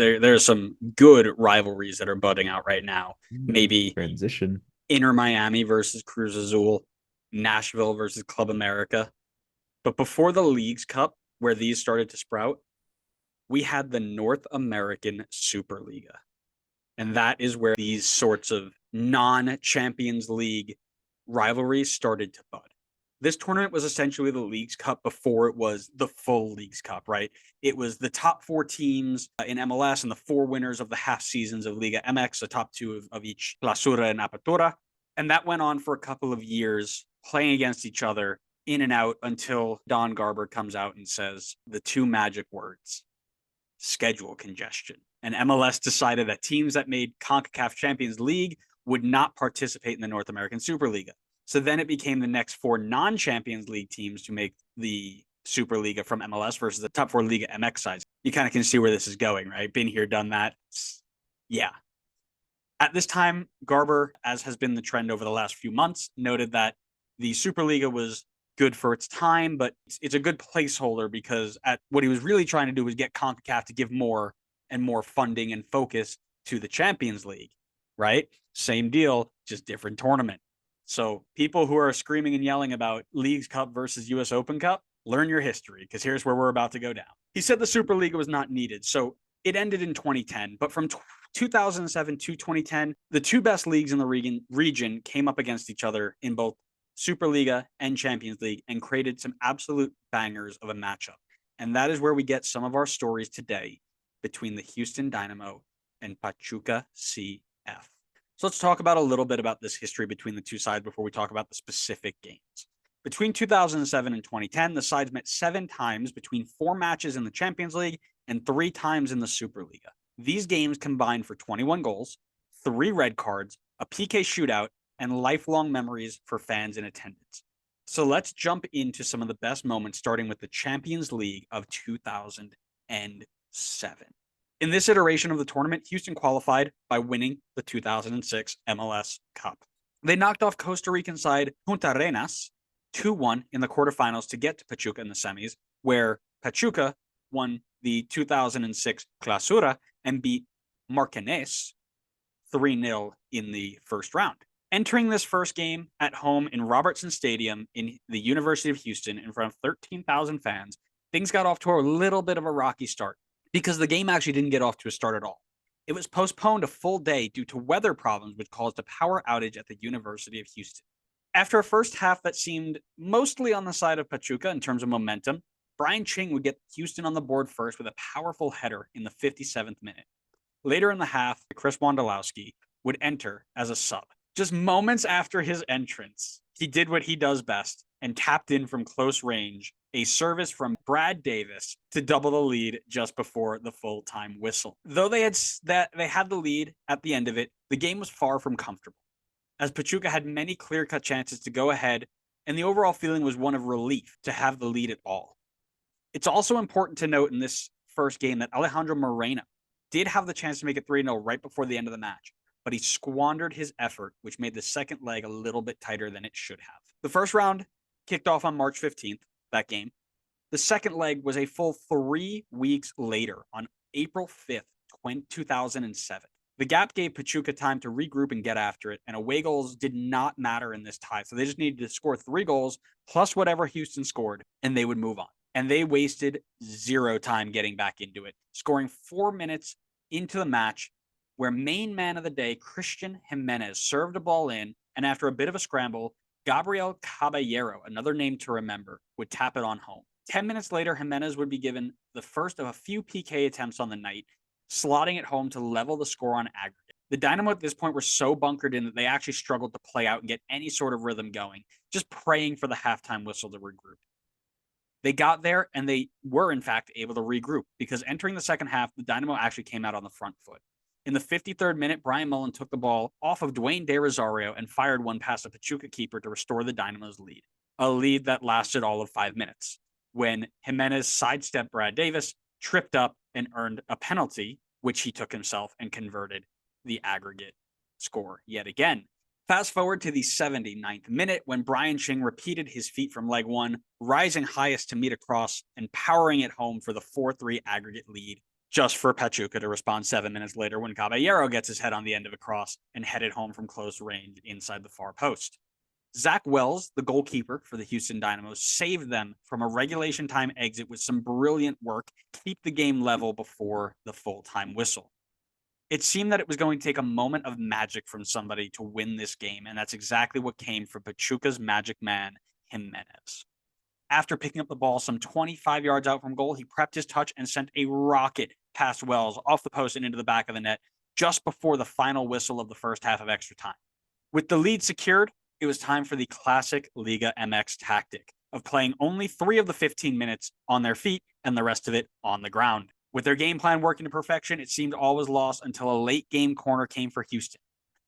There's some good rivalries that are budding out right now. Maybe Transition. Inter Miami versus Cruz Azul, Nashville versus Club America. But before the Leagues Cup, where these started to sprout, we had the North American Superliga. And that is where these sorts of non-Champions League rivalries started to bud. This tournament was essentially the Leagues Cup before it was the full Leagues Cup, right? It was the top four teams in MLS and the four winners of the half seasons of Liga MX, the top two of each Clausura and Apertura. And that went on for a couple of years, playing against each other in and out until Don Garber comes out and says the two magic words: schedule congestion. And MLS decided that teams that made CONCACAF Champions League would not participate in the North American Superliga. So then it became the next four non-Champions League teams to make the Superliga from MLS versus the top four Liga MX sides. You kind of can see where this is going, right? Been here, done that. Yeah. At this time, Garber, as has been the trend over the last few months, noted that the Superliga was good for its time, but it's a good placeholder because what he was really trying to do was get CONCACAF to give more and more funding and focus to the Champions League, right? Same deal, just different tournament. So people who are screaming and yelling about Leagues Cup versus US Open Cup, learn your history because here's where we're about to go down. He said the Superliga was not needed. So it ended in 2010, but from 2007 to 2010, the two best leagues in the region came up against each other in both Superliga and Champions League and created some absolute bangers of a matchup. And that is where we get some of our stories today between the Houston Dynamo and Pachuca CF. So let's talk about a little bit about this history between the two sides before we talk about the specific games. Between 2007 and 2010, the sides met 7 times between 4 matches in the Champions League and 3 times in the Superliga. These games combined for 21 goals, 3 red cards, a PK shootout, and lifelong memories for fans in attendance. So let's jump into some of the best moments, starting with the Champions League of 2007. In this iteration of the tournament, Houston qualified by winning the 2006 MLS Cup. They knocked off Costa Rican side Punta Arenas 2-1 in the quarterfinals to get to Pachuca in the semis, where Pachuca won the 2006 Clausura and beat Marcanes 3-0 in the first round. Entering this first game at home in Robertson Stadium in the University of Houston in front of 13,000 fans, things got off to a little bit of a rocky start because the game actually didn't get off to a start at all. It was postponed a full day due to weather problems, which caused a power outage at the University of Houston. After a first half that seemed mostly on the side of Pachuca in terms of momentum, Brian Ching would get Houston on the board first with a powerful header in the 57th minute. Later in the half, Chris Wondolowski would enter as a sub. Just moments after his entrance, he did what he does best and tapped in from close range a service from Brad Davis to double the lead just before the full-time whistle. Though they had the lead at the end of it, the game was far from comfortable, as Pachuca had many clear-cut chances to go ahead, and the overall feeling was one of relief to have the lead at all. It's also important to note in this first game that Alejandro Moreno did have the chance to make it 3-0 right before the end of the match, but he squandered his effort, which made the second leg a little bit tighter than it should have. The first round kicked off on March 15th, that game. The second leg was a full 3 weeks later, on April 5th, 2007. The gap gave Pachuca time to regroup and get after it, and away goals did not matter in this tie, so they just needed to score 3 goals plus whatever Houston scored, and they would move on. And they wasted 0 time getting back into it, scoring 4 minutes into the match, where main man of the day, Christian Jimenez, served a ball in, and after a bit of a scramble, Gabriel Caballero, another name to remember, would tap it on home. 10 minutes later, Jimenez would be given the first of a few PK attempts on the night, slotting it home to level the score on aggregate. The Dynamo at this point were so bunkered in that they actually struggled to play out and get any sort of rhythm going, just praying for the halftime whistle to regroup. They got there, and they were, in fact, able to regroup, because entering the second half, the Dynamo actually came out on the front foot. In the 53rd minute, Brian Mullen took the ball off of Dwayne De Rosario and fired one past a Pachuca keeper to restore the Dynamo's lead, a lead that lasted all of 5 minutes, when Jimenez sidestepped Brad Davis, tripped up, and earned a penalty, which he took himself and converted the aggregate score yet again. Fast forward to the 79th minute, when Brian Ching repeated his feat from leg one, rising highest to meet across and powering it home for the 4-3 aggregate lead just for Pachuca to respond 7 minutes later when Caballero gets his head on the end of a cross and headed home from close range inside the far post. Zach Wells, the goalkeeper for the Houston Dynamo, saved them from a regulation time exit with some brilliant work to keep the game level before the full-time whistle. It seemed that it was going to take a moment of magic from somebody to win this game, and that's exactly what came from Pachuca's magic man, Jimenez. After picking up the ball some 25 yards out from goal, he prepped his touch and sent a rocket past Wells off the post and into the back of the net just before the final whistle of the first half of extra time. With the lead secured, it was time for the classic Liga MX tactic of playing only 3 of the 15 minutes on their feet and the rest of it on the ground. With their game plan working to perfection, it seemed all was lost until a late game corner came for Houston.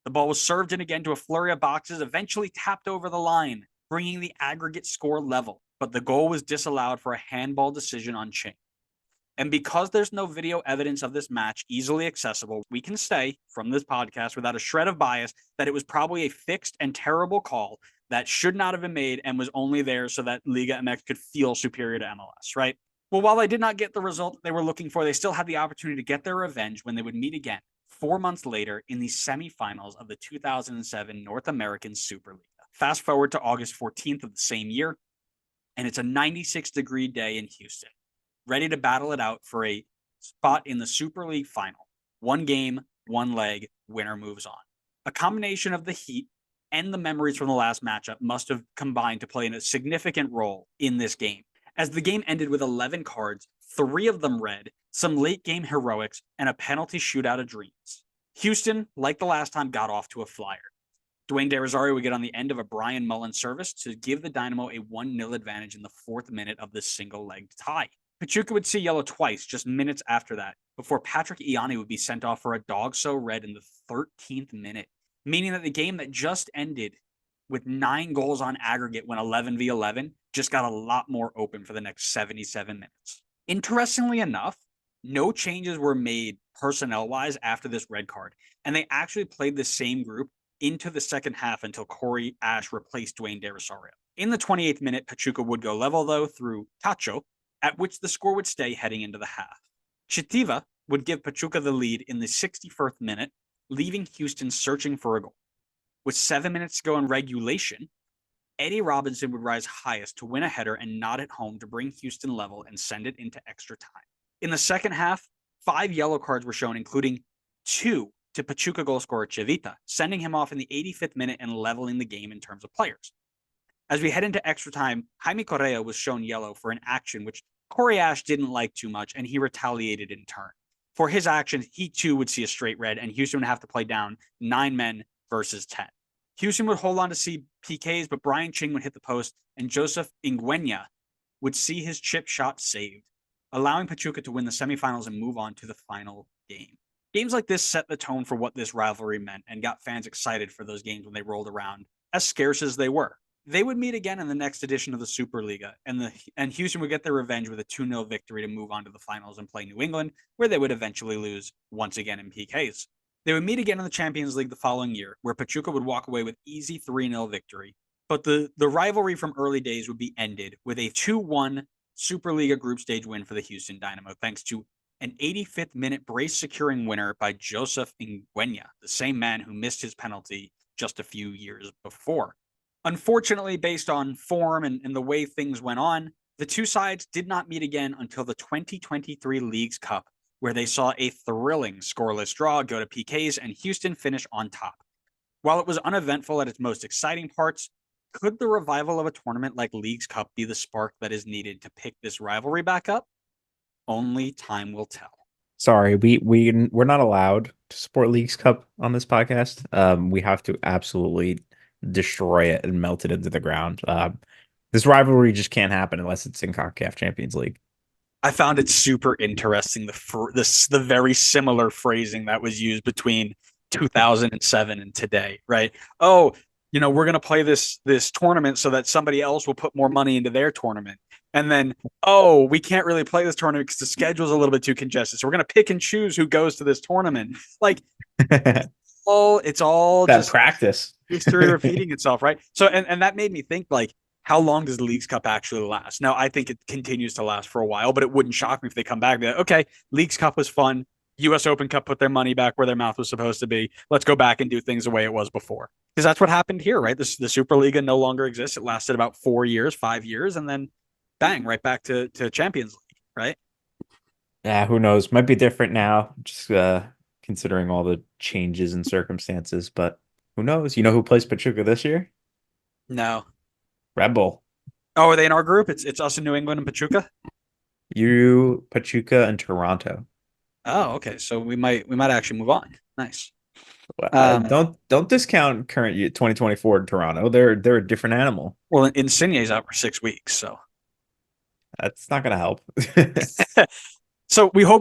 The ball was served in again to a flurry of boxes, eventually tapped over the line, bringing the aggregate score level, but the goal was disallowed for a handball decision on Ching. And because there's no video evidence of this match easily accessible, we can say from this podcast without a shred of bias that it was probably a fixed and terrible call that should not have been made and was only there so that Liga MX could feel superior to MLS, right? Well, while they did not get the result they were looking for, they still had the opportunity to get their revenge when they would meet again 4 months later in the semifinals of the 2007 North American Superliga. Fast forward to August 14th of the same year, and it's a 96-degree day in Houston, ready to battle it out for a spot in the Super League final. 1 game, 1 leg, winner moves on. A combination of the heat and the memories from the last matchup must have combined to play a significant role in this game, as the game ended with 11 cards, 3 of them red, some late-game heroics, and a penalty shootout of dreams. Houston, like the last time, got off to a flyer. Dwayne De Rosario would get on the end of a Brian Mullen service to give the Dynamo a 1-0 advantage in the 4th minute of the single-legged tie. Pachuca would see yellow twice just minutes after that, before Patrick Ianni would be sent off for a dog-so red in the 13th minute, meaning that the game that just ended with 9 goals on aggregate when 11v11 just got a lot more open for the next 77 minutes. Interestingly enough, no changes were made personnel-wise after this red card, and they actually played the same group into the second half until Corey Ash replaced Dwayne De Rosario. In the 28th minute, Pachuca would go level, though, through Tacho, at which the score would stay heading into the half. Chitiva would give Pachuca the lead in the 61st minute, leaving Houston searching for a goal. With 7 minutes to go in regulation, Eddie Robinson would rise highest to win a header and nod it home to bring Houston level and send it into extra time. In the second half, 5 yellow cards were shown, including 2 to Pachuca goal scorer Chivita, sending him off in the 85th minute and leveling the game in terms of players. As we head into extra time, Jaime Correa was shown yellow for an action which Corey Ash didn't like too much, and he retaliated in turn. For his actions, he too would see a straight red, and Houston would have to play down 9 men versus 10. Houston would hold on to see PKs, but Brian Ching would hit the post, and Joseph Ingüenya would see his chip shot saved, allowing Pachuca to win the semifinals and move on to the final game. Games like this set the tone for what this rivalry meant and got fans excited for those games when they rolled around, as scarce as they were. They would meet again in the next edition of the Superliga, and Houston would get their revenge with a 2-0 victory to move on to the finals and play New England, where they would eventually lose once again in PKs. They would meet again in the Champions League the following year, where Pachuca would walk away with easy 3-0 victory. But the rivalry from early days would be ended with a 2-1 Superliga group stage win for the Houston Dynamo, thanks to an 85th minute brace securing winner by Joseph Ingüenya, the same man who missed his penalty just a few years before. Unfortunately, based on form and the way things went on, the two sides did not meet again until the 2023 Leagues Cup, where they saw a thrilling scoreless draw go to PKs and Houston finish on top. While it was uneventful at its most exciting parts, could the revival of a tournament like Leagues Cup be the spark that is needed to pick this rivalry back up? Only time will tell. Sorry, we're not allowed to support Leagues Cup on this podcast. We have to absolutely destroy it and melt it into the ground. This rivalry just can't happen unless it's in CONCACAF Champions League. I found it super interesting, the very similar phrasing that was used between 2007 and today, right? Oh, we're going to play this tournament so that somebody else will put more money into their tournament. And then, oh, we can't really play this tournament because the schedule's a little bit too congested. So we're going to pick and choose who goes to this tournament. Like, it's all that just practice. history repeating itself, right? So, and that made me think, like, how long does the Leagues Cup actually last? Now, I think it continues to last for a while, but it wouldn't shock me if they come back and be like, okay, Leagues Cup was fun. US Open Cup put their money back where their mouth was supposed to be. Let's go back and do things the way it was before. Because that's what happened here, right? The Superliga no longer exists. It lasted about 4 years, 5 years, and then bang, right back to Champions League, right? Yeah, who knows? Might be different now, just considering all the changes and circumstances, but who knows? You know who plays Pachuca this year? No. Red Bull. Oh, are they in our group? It's us in New England and Pachuca. You, Pachuca, and Toronto. Oh, okay. So we might actually move on. Nice. Don't discount current 2024 Toronto. They're a different animal. Well, Insigne's out for 6 weeks, so That's not gonna help. so we hope